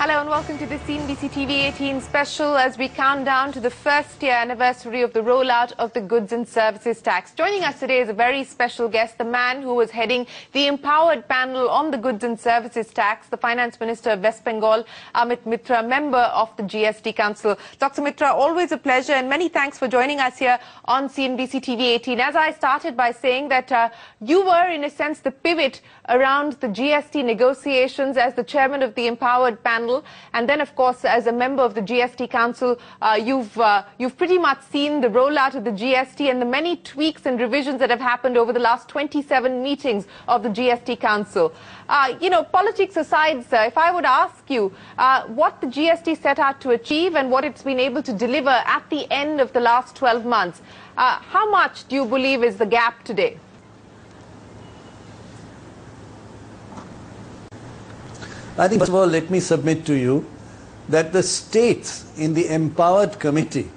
Hello and welcome to the CNBC TV 18 special as we count down to the first year anniversary of the rollout of the goods and services tax. Joining us today is a very special guest, the man who was heading the empowered panel on the goods and services tax, the Finance Minister of West Bengal, Amit Mitra, member of the GST Council. Dr. Mitra, always a pleasure and many thanks for joining us here on CNBC TV 18. As I started by saying that you were in a sense the pivot around the GST negotiations as the chairman of the empowered panel. And then, of course, as a member of the GST Council, you've pretty much seen the rollout of the GST and the many tweaks and revisions that have happened over the last 27 meetings of the GST Council. Politics aside, sir, if I would ask you what the GST set out to achieve and what it's been able to deliver at the end of the last 12 months, how much do you believe is the gap today? I think, first of all, let me submit to you that the states in the empowered committee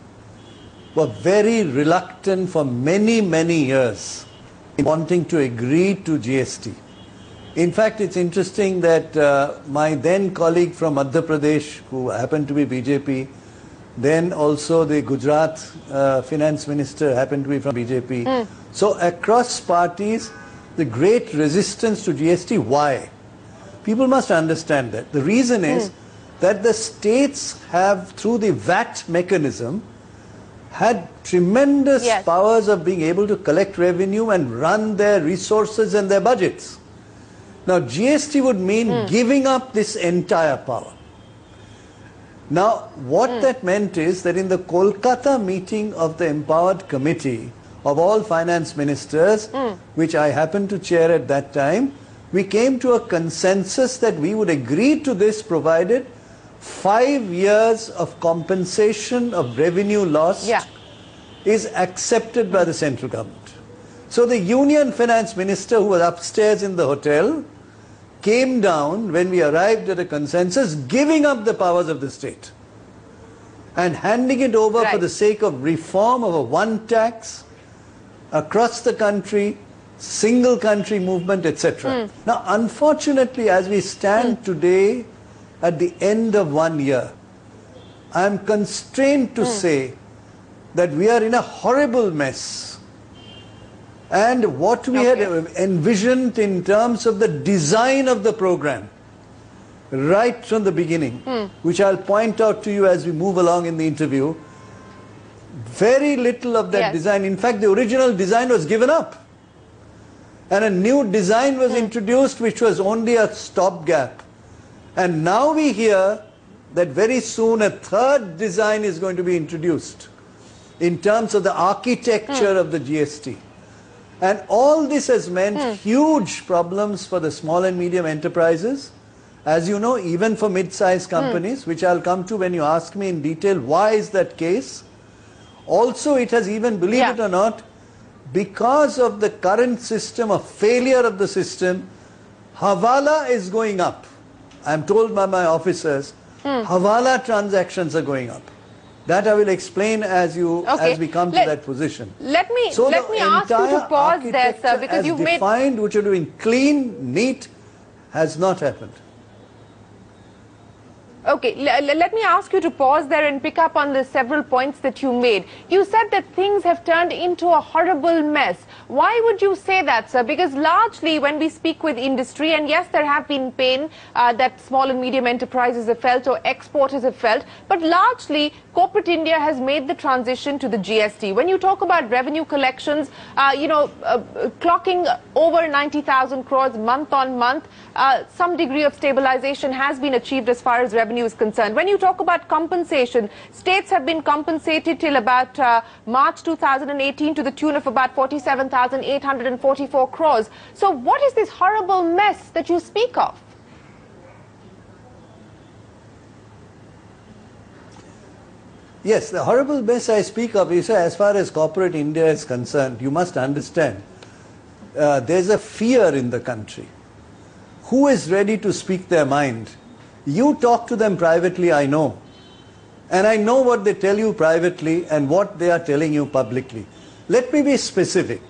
were very reluctant for many, many years in wanting to agree to GST. In fact, it's interesting that my then colleague from Madhya Pradesh, who happened to be BJP, then also the Gujarat finance minister happened to be from BJP. So across parties, the great resistance to GST. Why? People must understand that. The reason is that the states have, through the VAT mechanism, had tremendous powers of being able to collect revenue and run their resources and their budgets. Now, GST would mean giving up this entire power. Now, what that meant is that in the Kolkata meeting of the Empowered Committee of all finance ministers, which I happened to chair at that time, we came to a consensus that we would agree to this provided 5 years of compensation of revenue lost is accepted by the central government. So the union finance minister, who was upstairs in the hotel, came down when we arrived at a consensus, giving up the powers of the state and handing it over for the sake of reform of a one tax across the country, single country movement, etc. Now, unfortunately, as we stand today at the end of 1 year, I am constrained to say that we are in a horrible mess. And what we had envisioned in terms of the design of the program, right from the beginning, which I'll point out to you as we move along in the interview, very little of that design. In fact, the original design was given up. And a new design was introduced, which was only a stopgap. And now we hear that very soon a third design is going to be introduced in terms of the architecture of the GST. And all this has meant huge problems for the small and medium enterprises. As you know, even for mid-sized companies, which I'll come to when you ask me in detail, why is that case? Also, it has even, believe it or not, because of the current system, of failure of the system, Hawala is going up. I'm told by my officers, Hawala transactions are going up. That I will explain as we come to that position. Let me ask you to pause there, sir, because you've defined, which are doing clean, neat, has not happened. Okay, let me ask you to pause there and pick up on the several points that you made. You said that things have turned into a horrible mess. Why would you say that, sir? Because largely when we speak with industry, and yes, there have been pain that small and medium enterprises have felt or exporters have felt, but largely corporate India has made the transition to the GST. When you talk about revenue collections, clocking over 90,000 crores month on month, some degree of stabilization has been achieved as far as revenue is concerned. When you talk about compensation, states have been compensated till about March 2018 to the tune of about 47,844 crores. So what is this horrible mess that you speak of? Yes, the horrible mess I speak of is, as far as corporate India is concerned, you must understand, there's a fear in the country. Who is ready to speak their mind? You talk to them privately, I know. And I know what they tell you privately and what they are telling you publicly. Let me be specific.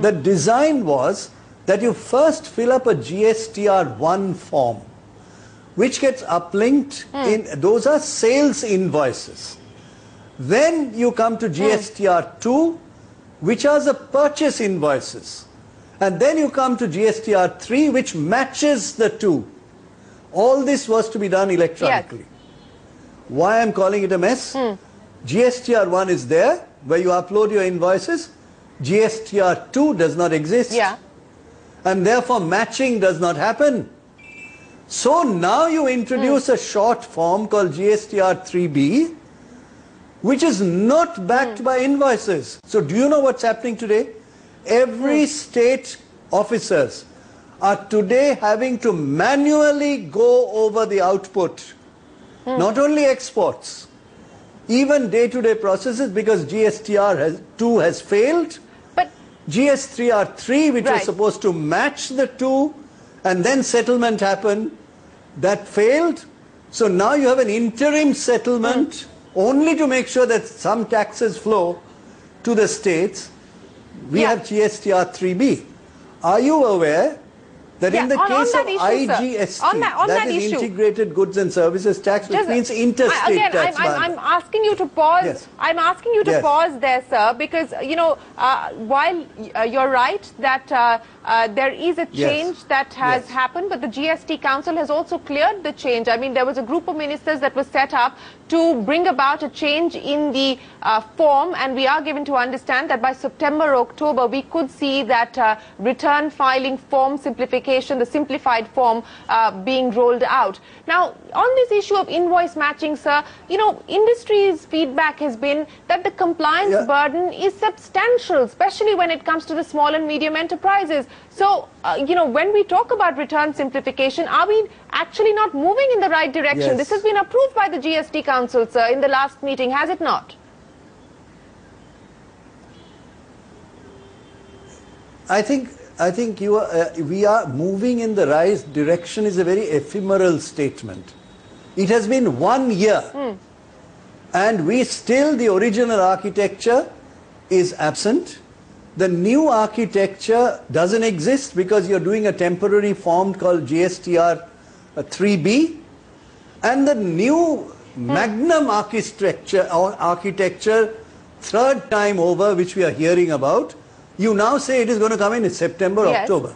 The design was that you first fill up a GSTR1 form, which gets uplinked in, those are sales invoices. Then you come to GSTR2, which are the purchase invoices. And then you come to GSTR3, which matches the two. All this was to be done electronically. Yes. Why I'm calling it a mess? GSTR1 is there, where you upload your invoices. GSTR2 does not exist. Yeah. And therefore matching does not happen. So now you introduce a short form called GSTR3B, which is not backed by invoices. So do you know what's happening today? Every state officers are today having to manually go over the output. Not only exports, even day-to-day processes, because GSTR2 has failed. But GS3R3, which was Right. supposed to match the two, and then settlement happened, that failed. So now you have an interim settlement only to make sure that some taxes flow to the states. We Yeah. have GSTR3B. Are you aware that in the on case that of issue, sir. IGST, On that that is issue. integrated goods and services tax, which Just- means interstate again, tax. I'm asking you to pause. Yes. I'm asking you to Yes. pause there, sir, because while you're right that there is a Yes. change that has Yes. happened, but the GST Council has also cleared the change. I mean, there was a group of ministers that was set up to bring about a change in the form, and we are given to understand that by September, October, we could see that return filing form simplification, the simplified form being rolled out. Now, on this issue of invoice matching, sir, industry's feedback has been that the compliance burden is substantial, especially when it comes to the small and medium enterprises. So, when we talk about return simplification, are we actually not moving in the right direction? Yes. This has been approved by the GST Council, sir, in the last meeting, has it not? I think we are moving in the right direction is a very ephemeral statement. It has been 1 year and the original architecture is absent. The new architecture doesn't exist because you're doing a temporary form called GSTR 3B, and the new Magnum architecture, third time over, which we are hearing about, you now say it is going to come in September, Yes. October.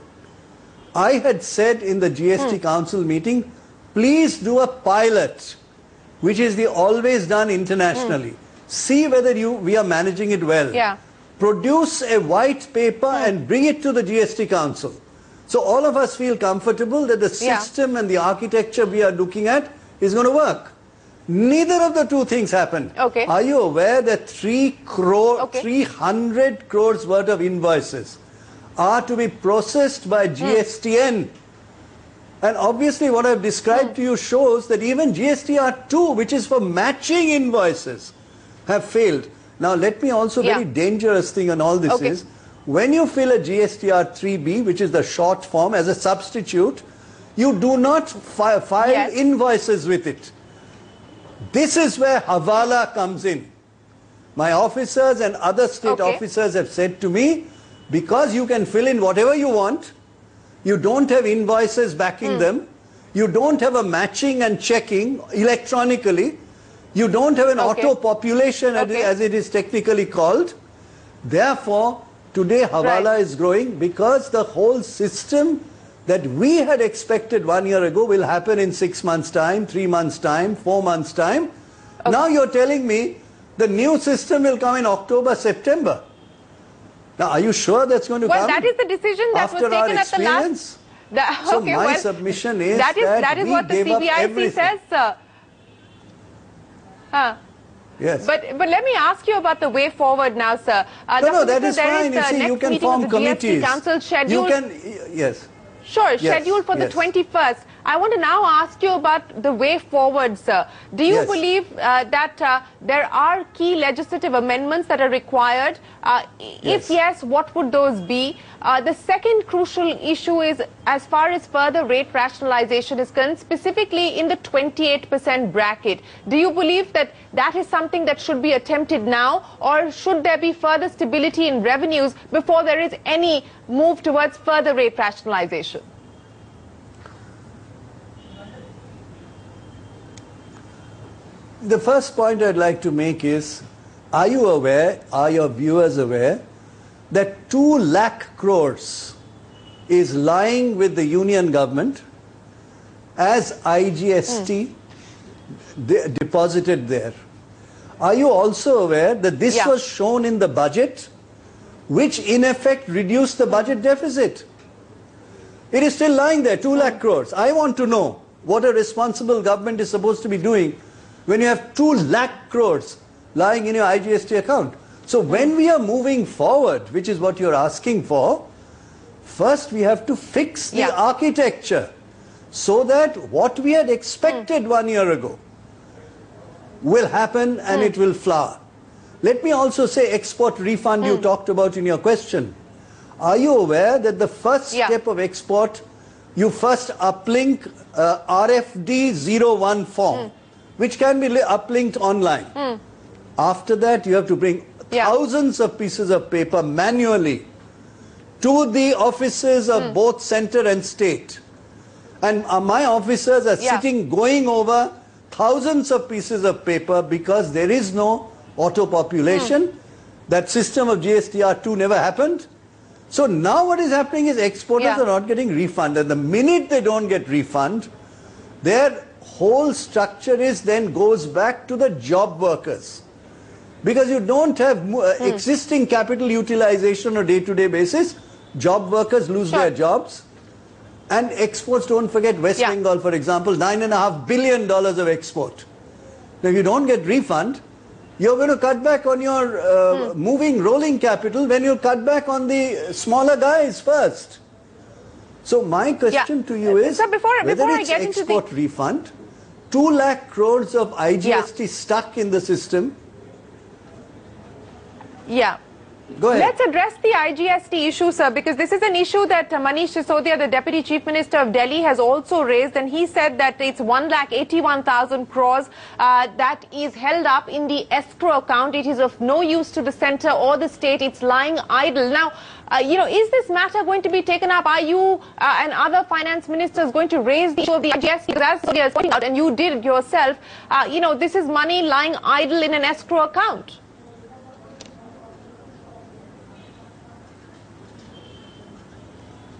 I had said in the GST Council meeting, please do a pilot, which is the always done internationally. See whether we are managing it well. Yeah. Produce a white paper and bring it to the GST Council. So all of us feel comfortable that the system and the architecture we are looking at is going to work. Neither of the two things happen. Okay. Are you aware that 300 crores worth of invoices are to be processed by GSTN? And obviously what I've described to you shows that even GSTR2, which is for matching invoices, have failed. Now let me also, very dangerous thing on all this is, when you fill a GSTR3B, which is the short form, as a substitute, you do not file invoices with it. This is where Hawala comes in. My officers and other state officers have said to me, because you can fill in whatever you want, you don't have invoices backing them, you don't have a matching and checking electronically, you don't have an auto-population as it is technically called. Therefore, today Hawala is growing because the whole system that we had expected 1 year ago will happen in 6 months' time, 3 months' time, 4 months' time. Now you're telling me the new system will come in October, September. Now, are you sure that's going to come? Well, that is the decision that was after our taken at the experience? last... So my submission is that is we what the gave up CBIC everything. says, sir. Yes. But let me ask you about the way forward now, sir. No, that is there fine. You see, you next can meeting form of the committees. GST Council scheduled. You can, yes. Sure, Yes, scheduled for the 21st. I want to now ask you about the way forward, sir. Do you believe that there are key legislative amendments that are required? If yes, what would those be? The second crucial issue is as far as further rate rationalization is concerned, specifically in the 28% bracket. Do you believe that that is something that should be attempted now, or should there be further stability in revenues before there is any move towards further rate rationalization? The first point I'd like to make is, are you aware, are your viewers aware, that 2 lakh crores is lying with the union government as IGST deposited there? Are you also aware that this was shown in the budget, which in effect reduced the budget deficit? It is still lying there, 2 lakh crores. I want to know what a responsible government is supposed to be doing when you have 2 lakh crores lying in your IGST account. So when we are moving forward, which is what you're asking for, first we have to fix the architecture so that what we had expected 1 year ago will happen and it will flower. Let me also say export refund you talked about in your question. Are you aware that the first step of export, you first uplink RFD 01 form, which can be uplinked online. After that, you have to bring thousands of pieces of paper manually to the offices of both center and state. And my officers are sitting, going over thousands of pieces of paper because there is no auto-population. That system of GSTR2 never happened. So now what is happening is exporters are not getting refund. And the minute they don't get refund, their whole structure is then goes back to the job workers. Because you don't have existing capital utilization on a day-to-day basis, job workers lose their jobs. And exports, don't forget West Bengal, for example, $9.5 billion of export. Now if you don't get refund, you're going to cut back on your moving, rolling capital when you cut back on the smaller guys first. So my question to you is, whether it's export refund, 2 lakh crores of IGST stuck in the system. Go ahead. Let's address the IGST issue, sir, because this is an issue that Manish Sisodia, the Deputy Chief Minister of Delhi, has also raised, and he said that it's 1,81,000 crores that is held up in the escrow account. It is of no use to the centre or the state. It's lying idle. Now, is this matter going to be taken up? Are you and other finance ministers going to raise the issue of the IGST? Because as Sisodia is pointing out, and you did it yourself, this is money lying idle in an escrow account.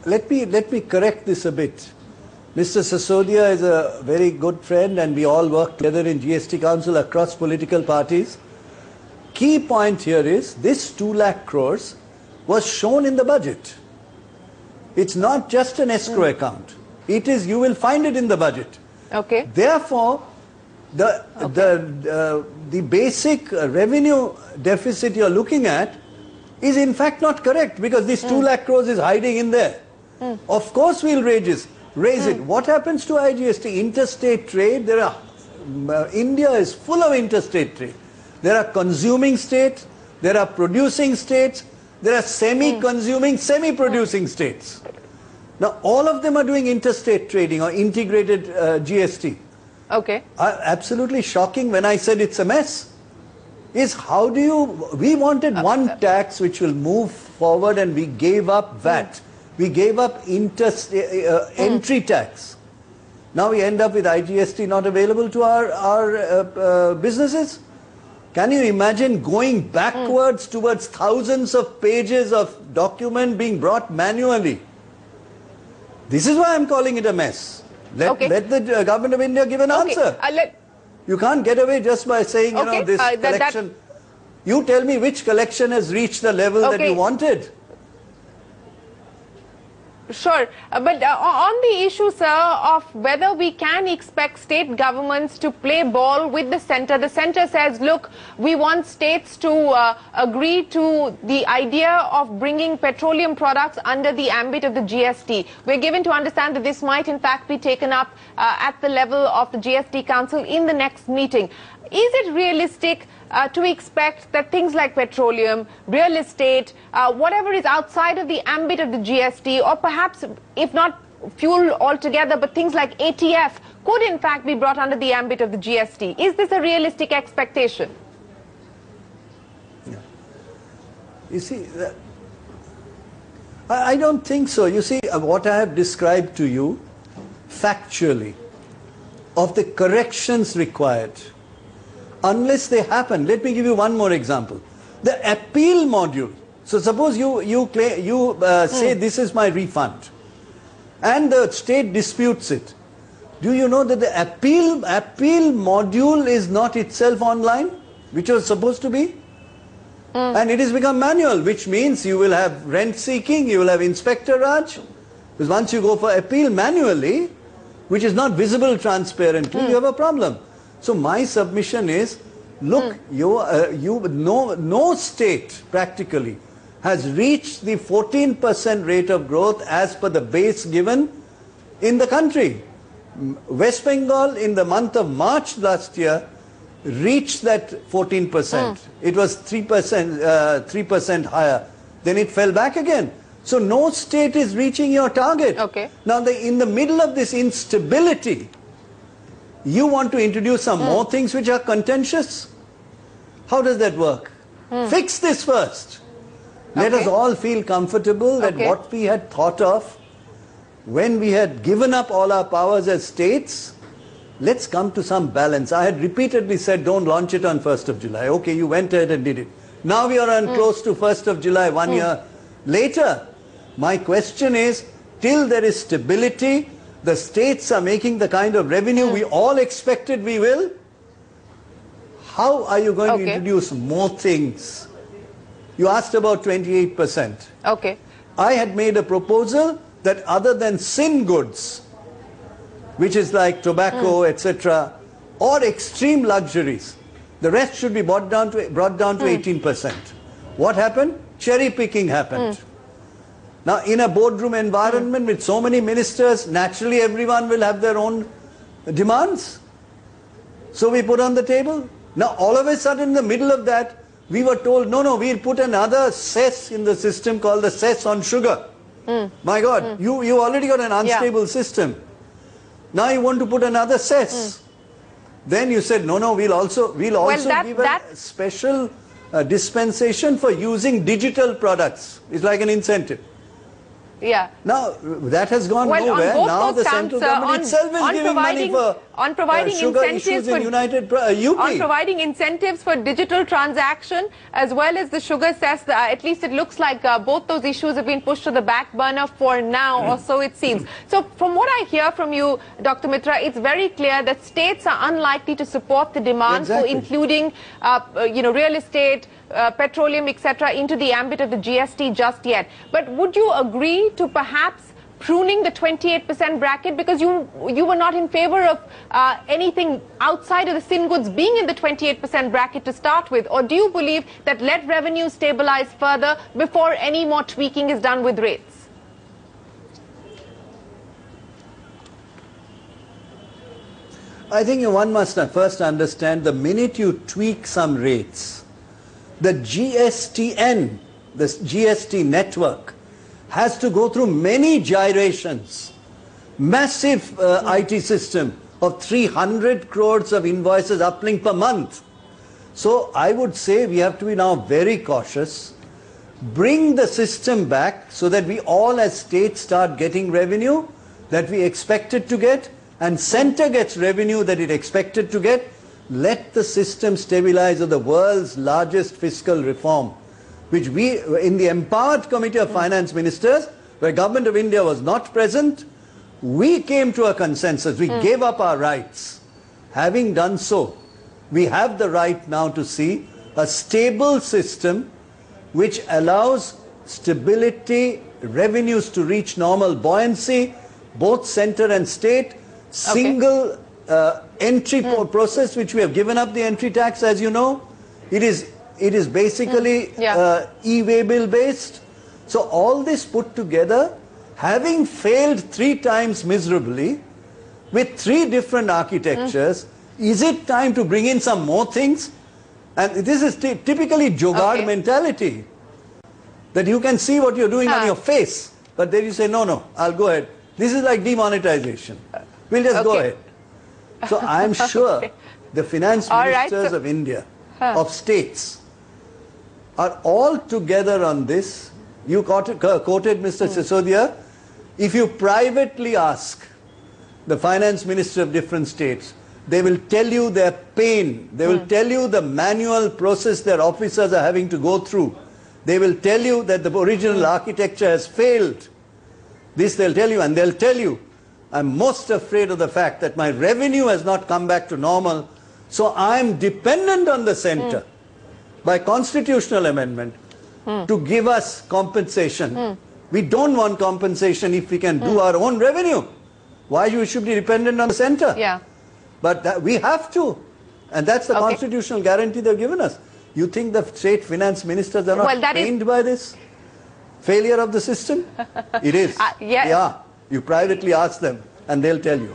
Let me correct this a bit. Mr. Sisodia is a very good friend and we all work together in GST Council across political parties. Key point here is this 2 lakh crores was shown in the budget. It's not just an escrow account. It is, you will find it in the budget. Okay. Therefore, the basic revenue deficit you're looking at is in fact not correct because this 2 lakh crores is hiding in there. Of course we'll raise it. What happens to IGST? Interstate trade, India is full of interstate trade. There are consuming states, there are producing states, there are semi-consuming, semi-producing states. Now all of them are doing interstate trading or integrated GST. Okay. Absolutely shocking when I said it's a mess. Is how do you, we wanted one tax which will move forward and we gave up VAT. We gave up entry tax. Now we end up with IGST not available to our businesses. Can you imagine going backwards towards thousands of pages of document being brought manually? This is why I'm calling it a mess. Let the government of India give an answer. You can't get away just by saying, this collection. You tell me which collection has reached the level that you wanted. Sure, but on the issue, sir, of whether we can expect state governments to play ball with the centre says, look, we want states to agree to the idea of bringing petroleum products under the ambit of the GST. We're given to understand that this might in fact be taken up at the level of the GST Council in the next meeting. Is it realistic to expect that things like petroleum, real estate, whatever is outside of the ambit of the GST, or perhaps, if not fuel altogether, but things like ATF, could in fact be brought under the ambit of the GST? Is this a realistic expectation? Yeah. You see, I don't think so. You see, what I have described to you, factually, of the corrections required, unless they happen. Let me give you one more example. The appeal module. So suppose you say this is my refund and the state disputes it. Do you know that the appeal module is not itself online, which was supposed to be? And it has become manual, which means you will have rent seeking, you will have Inspector Raj. Because once you go for appeal manually, which is not visible transparently, you have a problem. So my submission is, look, no state practically has reached the 14% rate of growth as per the base given in the country. West Bengal in the month of March last year reached that 14%. It was 3% higher. Then it fell back again. So no state is reaching your target. Okay. Now in the middle of this instability, you want to introduce some more things which are contentious? How does that work? Fix this first. Let us all feel comfortable that what we had thought of when we had given up all our powers as states, let's come to some balance. I had repeatedly said don't launch it on 1st of July. Okay, you went ahead and did it. Now we are on close to 1st of July, 1 year later. My question is, till there is stability, the states are making the kind of revenue we all expected we will, how are you going to introduce more things? You asked about 28%. Okay. I had made a proposal that other than sin goods, which is like tobacco, etc., or extreme luxuries, the rest should be brought down to 18%. What happened? Cherry picking happened. Now, in a boardroom environment with so many ministers, naturally everyone will have their own demands. So we put on the table. Now, all of a sudden, in the middle of that, we were told, no, we'll put another cess in the system called the cess on sugar. My God, you already got an unstable system. Now you want to put another cess. Then you said, no, we'll also give a special dispensation for using digital products. It's like an incentive. Yeah. Now, that has gone nowhere. Now the central government itself is giving money for sugar issues in UP. On providing incentives for digital transaction as well as the sugar cess, at least it looks like both those issues have been pushed to the back burner for now, or so it seems. So from what I hear from you, Dr. Mitra, it's very clear that states are unlikely to support the demand for including real estate, petroleum, etc., into the ambit of the GST just yet. But would you agree to perhaps pruning the 28% bracket, because you were not in favor of anything outside of the sin goods being in the 28% bracket to start with? Or do you believe that let revenue stabilize further before any more tweaking is done with rates? I think one must first understand, the minute you tweak some rates, the GSTN, the GST network, has to go through many gyrations. Massive IT system of 300 crores of invoices uplink per month. So I would say we have to be now very cautious, bring the system back so that we all as states start getting revenue that we expected to get, and center gets revenue that it expected to get. Let the system stabilize of the world's largest fiscal reform, which we, in the Empowered Committee of Finance Ministers, where Government of India was not present, we came to a consensus. We gave up our rights. Having done so, we have the right now to see a stable system which allows stability, revenues to reach normal buoyancy, both center and state, single entry process, which we have given up the entry tax, as you know. It is basically e-waybill based. So all this put together, having failed 3 times miserably with 3 different architectures, is it time to bring in some more things? And this is typically Jogad mentality, that you can see what you're doing on your face, but then you say, no, I'll go ahead. This is like demonetization. We'll just go ahead. So I'm sure the finance ministers of India, of states, are all together on this. You quoted Mr. Sisodia. If you privately ask the finance minister of different states, They will tell you their pain. They will tell you the manual process their officers are having to go through. They will tell you that the original architecture has failed. This they'll tell you, and they'll tell you, I'm most afraid of the fact that my revenue has not come back to normal, so I'm dependent on the center by constitutional amendment to give us compensation. We don't want compensation if we can do our own revenue. Why you should be dependent on the center? Yeah. But we have to, and that's the constitutional guarantee they've given us. You think the state finance ministers are not pained by this failure of the system? It is. Yeah. You privately ask them, and they'll tell you.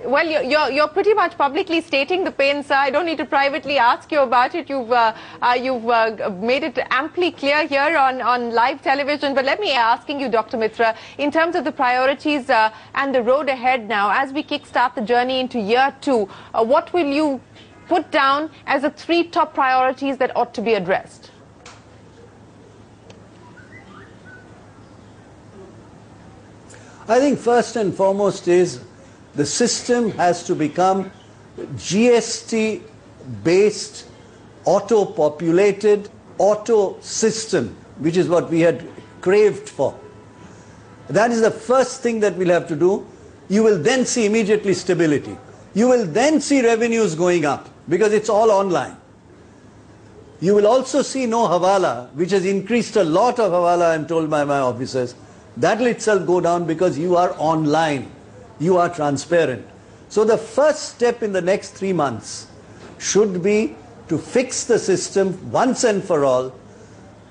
Well, you're pretty much publicly stating the pain, sir. I don't need to privately ask you about it. You've made it amply clear here on live television. But let me asking you, Dr. Mitra, in terms of the priorities and the road ahead now, as we kickstart the journey into year 2, what will you put down as the 3 top priorities that ought to be addressed? I think first and foremost is the system has to become GST-based, auto-populated, auto-system, which is what we had craved for. That is the first thing that we'll have to do. You will then see immediately stability. You will then see revenues going up because it's all online. You will also see no hawala, which has increased a lot of hawala, I'm told by my officers. That will itself go down because you are online. You are transparent. So the first step in the next 3 months should be to fix the system once and for all,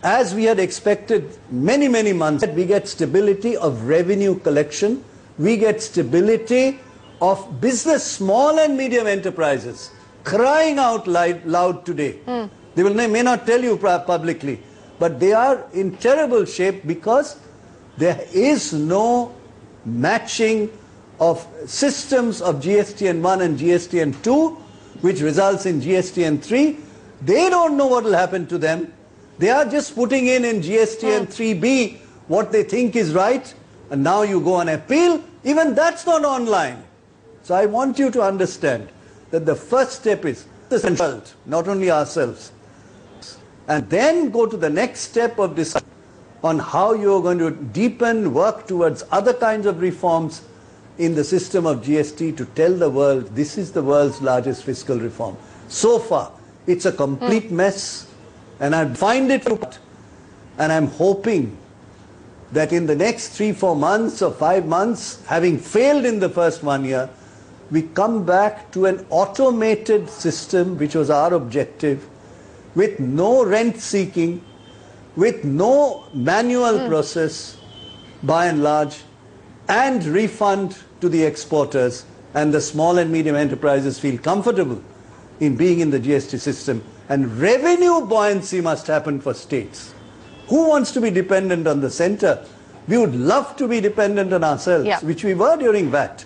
as we had expected many, many months. We get stability of revenue collection. We get stability of business, small and medium enterprises, crying out loud today. They may not tell you publicly, but they are in terrible shape because there is no matching of systems of GSTN1 and GSTN2, which results in GSTN3. They don't know what will happen to them. They are just putting in GSTN3B what they think is right, and now you go on appeal. Even that's not online. So I want you to understand that the first step is the central, not only ourselves, and then go to the next step of discussion on how you are going to deepen, work towards other kinds of reforms in the system of GST to tell the world this is the world's largest fiscal reform. So far, it's a complete mess, and I find it, and I'm hoping that in the next 3-4 months or 5 months, having failed in the first 1 year, we come back to an automated system, which was our objective, with no rent seeking, with no manual process, by and large, and refund to the exporters, and the small and medium enterprises feel comfortable in being in the GST system. And revenue buoyancy must happen for states. Who wants to be dependent on the center? We would love to be dependent on ourselves, which we were during VAT.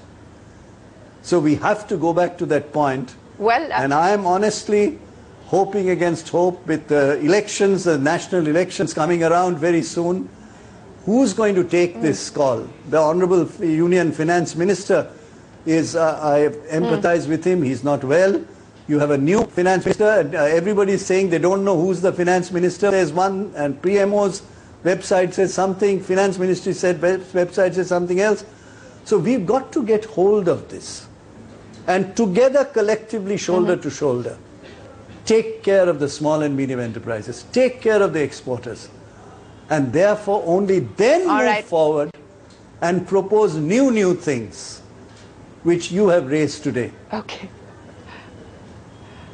So we have to go back to that point. And I am honestly hoping against hope with the elections, the national elections coming around very soon. Who's going to take this call? The Honorable Union Finance Minister is, I empathize with him, he's not well. You have a new finance minister, and everybody is saying they don't know who's the finance minister. There's one, and PMO's website says something, finance ministry said website says something else. So we've got to get hold of this, and together, collectively, shoulder to shoulder, take care of the small and medium enterprises, take care of the exporters, and therefore only then move forward and propose new things which you have raised today. Okay.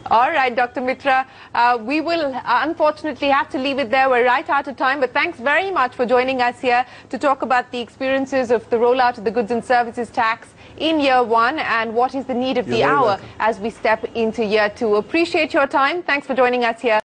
All right, Dr. Mitra, we will unfortunately have to leave it there. We're right out of time, but thanks very much for joining us here to talk about the experiences of the rollout of the goods and services tax in year 1 and what is the need of the hour as we step into year 2. Appreciate your time. Thanks for joining us here.